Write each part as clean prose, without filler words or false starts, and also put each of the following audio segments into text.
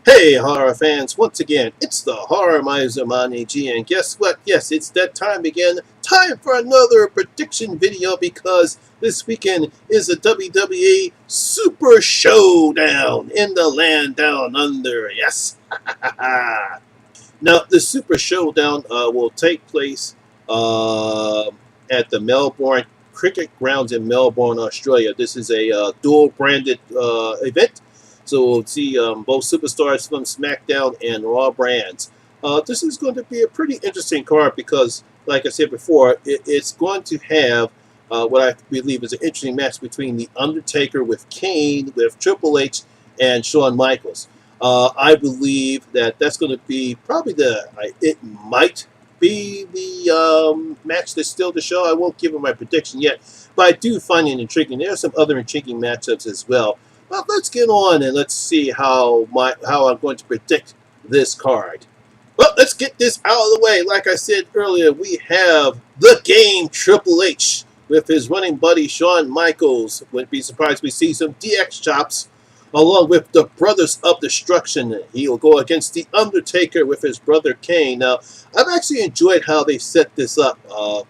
Hey, horror fans, once again, it's the Horror Miser Monty G, and guess what? Yes, it's that time again. Time for another prediction video because this weekend is the WWE Super ShowDown in the land down under. Yes. Now, the Super ShowDown will take place uh, at the Melbourne Cricket Grounds in Melbourne, Australia. This is a dual-branded event, so we'll see both superstars from SmackDown and Raw brands. This is going to be a pretty interesting card because, like I said before, it's going to have what I believe is an interesting match between The Undertaker with Kane, with Triple H, and Shawn Michaels. I believe that that's going to be probably it might be the match that's still to show. I won't give it my prediction yet, but I do find it intriguing. There are some other intriguing matchups as well. But let's get on and let's see how I'm going to predict this card. Well, let's get this out of the way. Like I said earlier, we have the Game Triple H with his running buddy Shawn Michaels. Wouldn't be surprised if we see some DX chops along with the Brothers of Destruction. He'll go against The Undertaker with his brother Kane. Now, I've actually enjoyed how they set this up. All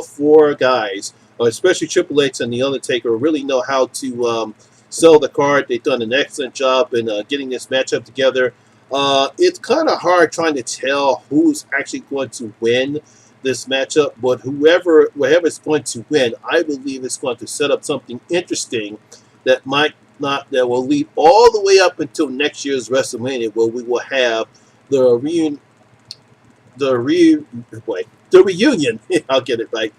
four guys, especially Triple H and The Undertaker, really know how to sell the card. They've done an excellent job in getting this matchup together. It's kind of hard trying to tell who's actually going to win this matchup, but whoever is going to win, I believe it's going to set up something interesting that will lead all the way up until next year's WrestleMania, where we will have the reunion. I'll get it right.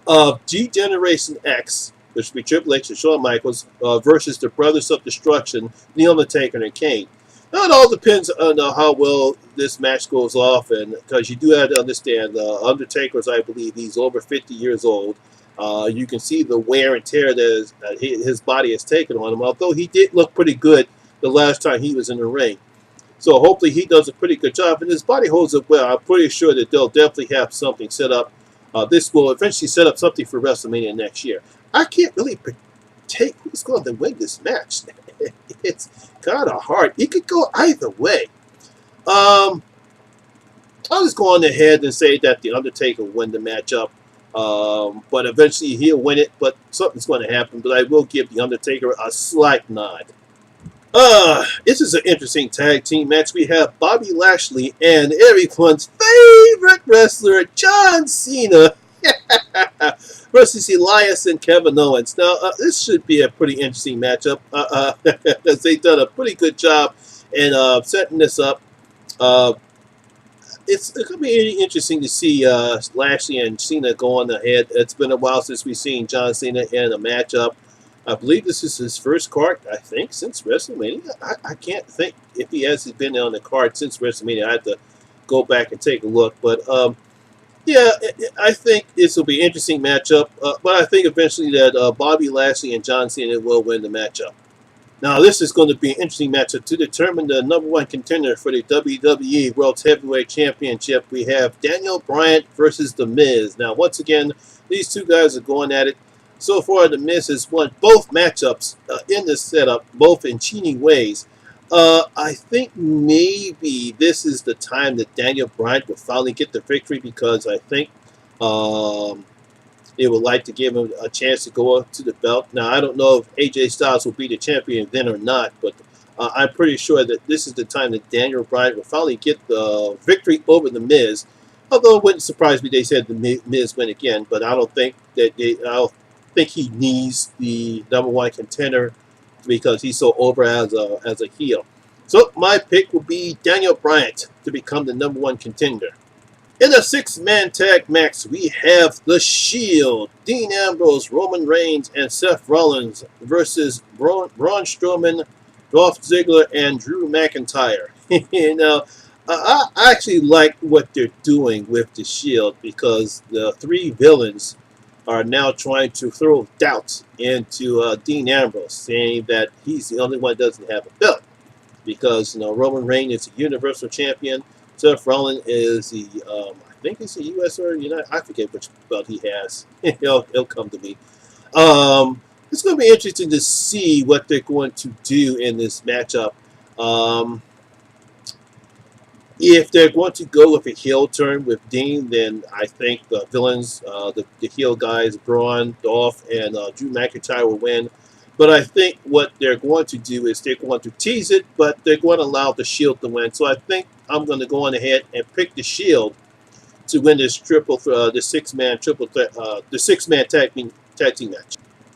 Of G Generation X, which will be Triple H and Shawn Michaels, versus the Brothers of Destruction, The Undertaker and Kane. Now, it all depends on how well this match goes off, and because you do have to understand, Undertaker's, I believe, he's over 50 years old. You can see the wear and tear that his body has taken on him, although he did look pretty good the last time he was in the ring. So hopefully he does a pretty good job, and his body holds up well. I'm pretty sure that they'll definitely have something set up. This will eventually set up something for WrestleMania next year. I can't really predict who's going to win this match. It's kind of hard. It could go either way. I'll just go on ahead and say that The Undertaker will win the matchup. But eventually he'll win it, but something's going to happen. But I will give The Undertaker a slight nod. This is an interesting tag team match. We have Bobby Lashley and everyone's favorite wrestler, John Cena, versus Elias and Kevin Owens. Now, this should be a pretty interesting matchup. They've done a pretty good job in setting this up. It's going to be really interesting to see Lashley and Cena going ahead. It's been a while since we've seen John Cena in a matchup. I believe this is his first card, I think, since WrestleMania. I can't think if he hasn't been on the card since WrestleMania. I have to go back and take a look. But, yeah, I think this will be an interesting matchup. But I think eventually that Bobby Lashley and John Cena will win the matchup. Now, this is going to be an interesting matchup to determine the #1 contender for the WWE World Heavyweight Championship. We have Daniel Bryan versus The Miz. Now, once again, these two guys are going at it. So far, The Miz has won both matchups in this setup, both in cheating ways. I think maybe this is the time that Daniel Bryan will finally get the victory because I think they would like to give him a chance to go up to the belt. Now, I don't know if AJ Styles will be the champion then or not, but I'm pretty sure that this is the time that Daniel Bryan will finally get the victory over The Miz. Although it wouldn't surprise me they said The Miz win again, but I don't think that I think he needs the #1 contender because he's so over as a heel. So my pick will be Daniel Bryan to become the #1 contender. In a 6-man tag match, we have The Shield, Dean Ambrose, Roman Reigns, and Seth Rollins versus Braun Strowman, Dolph Ziggler, and Drew McIntyre. I actually like what they're doing with The Shield because the three villains are now trying to throw doubts into Dean Ambrose, saying that he's the only one that doesn't have a belt. Because Roman Reigns is a Universal Champion. Seth Rollins is the, I think it's the U.S. or United. I forget which belt he has. He'll come to me. It's going to be interesting to see what they're going to do in this matchup. Um, if they're going to go with a heel turn with Dean, then I think the villains, the heel guys, Braun, Dolph, and Drew McIntyre will win. But I think what they're going to do is they're going to tease it, but they're going to allow the Shield to win. So I think I'm going to go on ahead and pick the Shield to win this the 6-man the 6-man tag team match.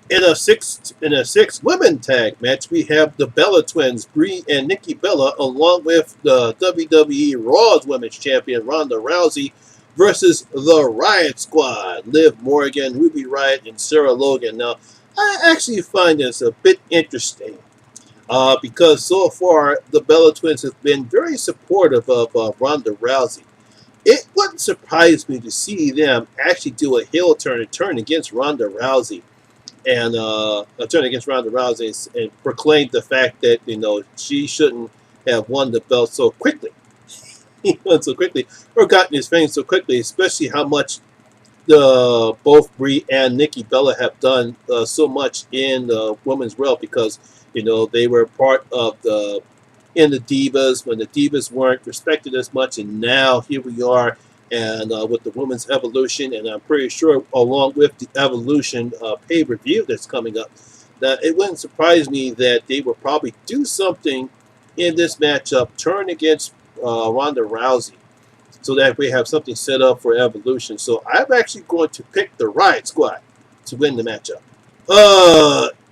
In a six women tag match, we have the Bella Twins, Brie and Nikki Bella, along with the WWE Raw's Women's Champion Ronda Rousey, versus the Riot Squad, Liv Morgan, Ruby Riott, and Sarah Logan. Now, I actually find this a bit interesting because so far the Bella Twins have been very supportive of Ronda Rousey. It wouldn't surprise me to see them actually do a heel turn and turn against Ronda Rousey and turn against Ronda Rousey and proclaim the fact that she shouldn't have won the belt so quickly, so quickly, or gotten his fame so quickly. Especially how much both Brie and Nikki Bella have done so much in the women's world, because they were part of the Divas when the Divas weren't respected as much, and now here we are, and with the women's evolution, and I'm pretty sure along with the evolution pay-per-view that's coming up, that it wouldn't surprise me that they will probably do something in this matchup, turn against Ronda Rousey, so that we have something set up for evolution. So I'm actually going to pick the Riot Squad to win the matchup.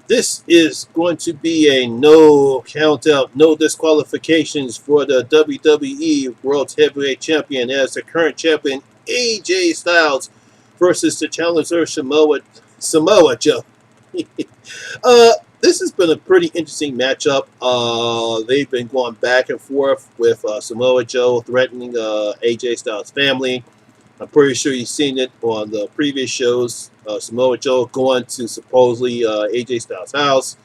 This is going to be a no count out, no disqualifications for the WWE World Heavyweight Champion, as the current champion AJ Styles versus the challenger Samoa Joe. This has been a pretty interesting matchup. They've been going back and forth with Samoa Joe threatening AJ Styles' family. I'm pretty sure you've seen it on the previous shows. Samoa Joe going to supposedly AJ Styles' house,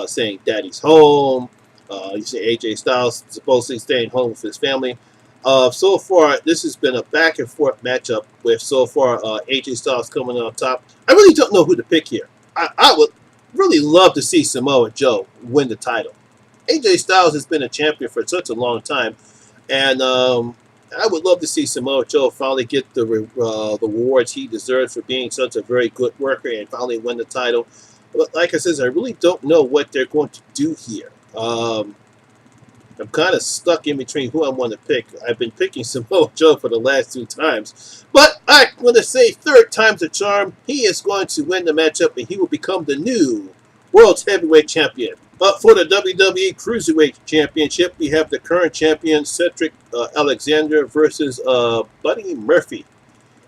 saying "Daddy's home." You see AJ Styles supposedly staying home with his family. So far, this has been a back and forth matchup with so far AJ Styles coming on top. I really don't know who to pick here. I would really love to see Samoa Joe win the title. AJ Styles has been a champion for such a long time, and I would love to see Samoa Joe finally get the rewards he deserves for being such a very good worker and finally win the title. But like I said, I really don't know what they're going to do here. I'm kind of stuck in between who I want to pick. I've been picking Samoa Joe for the last 2 times. But I'm going to say third time's the charm. He is going to win the matchup, and he will become the new World Heavyweight Champion. But for the WWE Cruiserweight Championship, we have the current champion, Cedric Alexander, versus Buddy Murphy.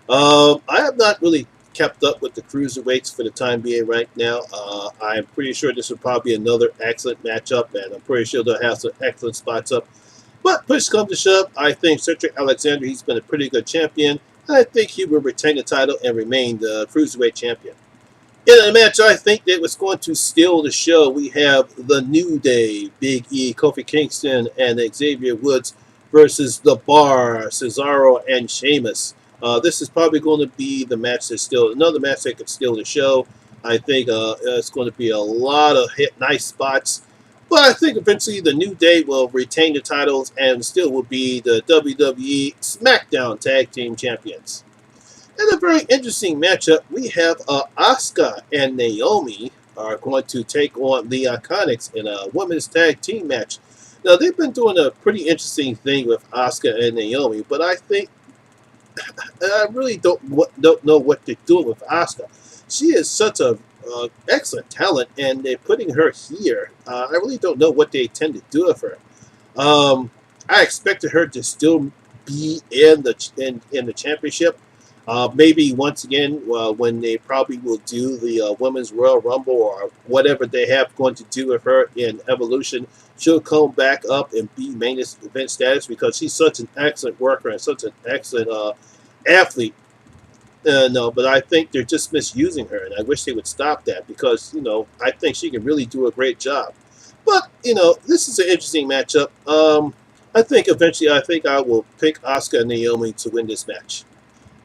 I have not really kept up with the Cruiserweights for the time being right now. I'm pretty sure this will probably be another excellent matchup, and I'm pretty sure they'll have some excellent spots up. But push comes to shove, I think Cedric Alexander, he's been a pretty good champion, and I think he will retain the title and remain the Cruiserweight champion. In a match I think that was going to steal the show, we have the New Day, Big E, Kofi Kingston, and Xavier Woods versus The Bar, Cesaro, and Sheamus. This is probably going to be the match that's another match that could steal the show. I think it's going to be a lot of nice spots. But I think eventually the New Day will retain the titles and still will be the WWE SmackDown Tag Team Champions. In a very interesting matchup, we have Asuka and Naomi are going to take on the Iconics in a women's tag team match. Now, they've been doing a pretty interesting thing with Asuka and Naomi, but I think I really don't know what they're doing with Asuka. She is such a excellent talent, and they're putting her here. I really don't know what they intend to do with her. I expected her to still be in the championship. Maybe once again when they probably will do the Women's Royal Rumble or whatever they have going to do with her in Evolution, she'll come back up and be main event status because she's such an excellent worker and such an excellent athlete. No, but I think they're just misusing her, and I wish they would stop that because, I think she can really do a great job. But, this is an interesting matchup. I think eventually I will pick Asuka and Naomi to win this match.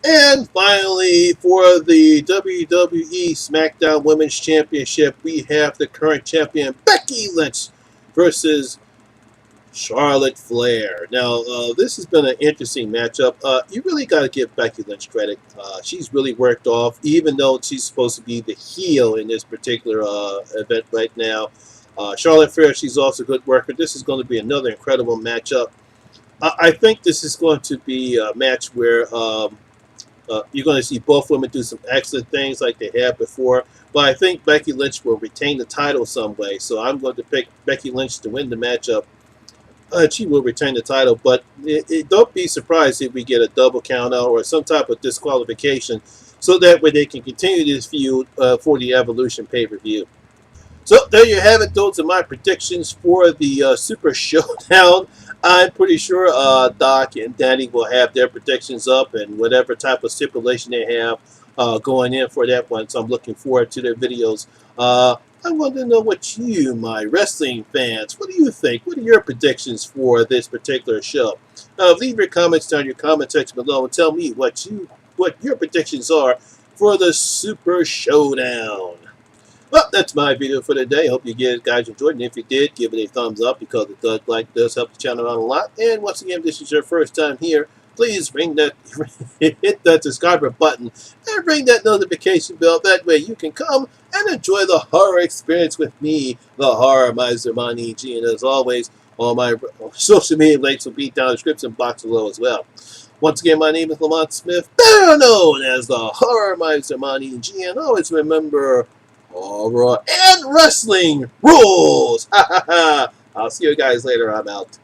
And finally, for the WWE SmackDown Women's Championship, we have the current champion Becky Lynch versus Charlotte Flair. Now, this has been an interesting matchup. You really got to give Becky Lynch credit. She's really worked off, even though she's supposed to be the heel in this particular event right now. Charlotte Flair, she's also a good worker. This is going to be another incredible matchup. I think this is going to be a match where you're going to see both women do some excellent things like they have before. But I think Becky Lynch will retain the title some way. So I'm going to pick Becky Lynch to win the matchup. She will retain the title, but don't be surprised if we get a double count out or some type of disqualification, so that way they can continue this feud for the Evolution pay-per-view. So there you have it. Those are my predictions for the Super Showdown. I'm pretty sure Doc and Danny will have their predictions up and whatever type of stipulation they have going in for that one. So I'm looking forward to their videos. I want to know what you, my wrestling fans, what do you think? What are your predictions for this particular show? Leave your comments down in your comment section below and tell me what your predictions are for the Super Showdown. Well, that's my video for today. Hope you guys enjoyed it. And if you did, give it a thumbs up because it does help the channel out a lot. And once again, if this is your first time here, please hit that subscribe button and ring that notification bell. That way you can come and enjoy the horror experience with me, the Horror Miser Monty G. And as always, all my social media links will be down in the description box below as well. Once again, my name is Lamont Smith, better known as the Horror Miser Monty G. And always remember, horror and wrestling rules! Ha ha ha! I'll see you guys later. I'm out.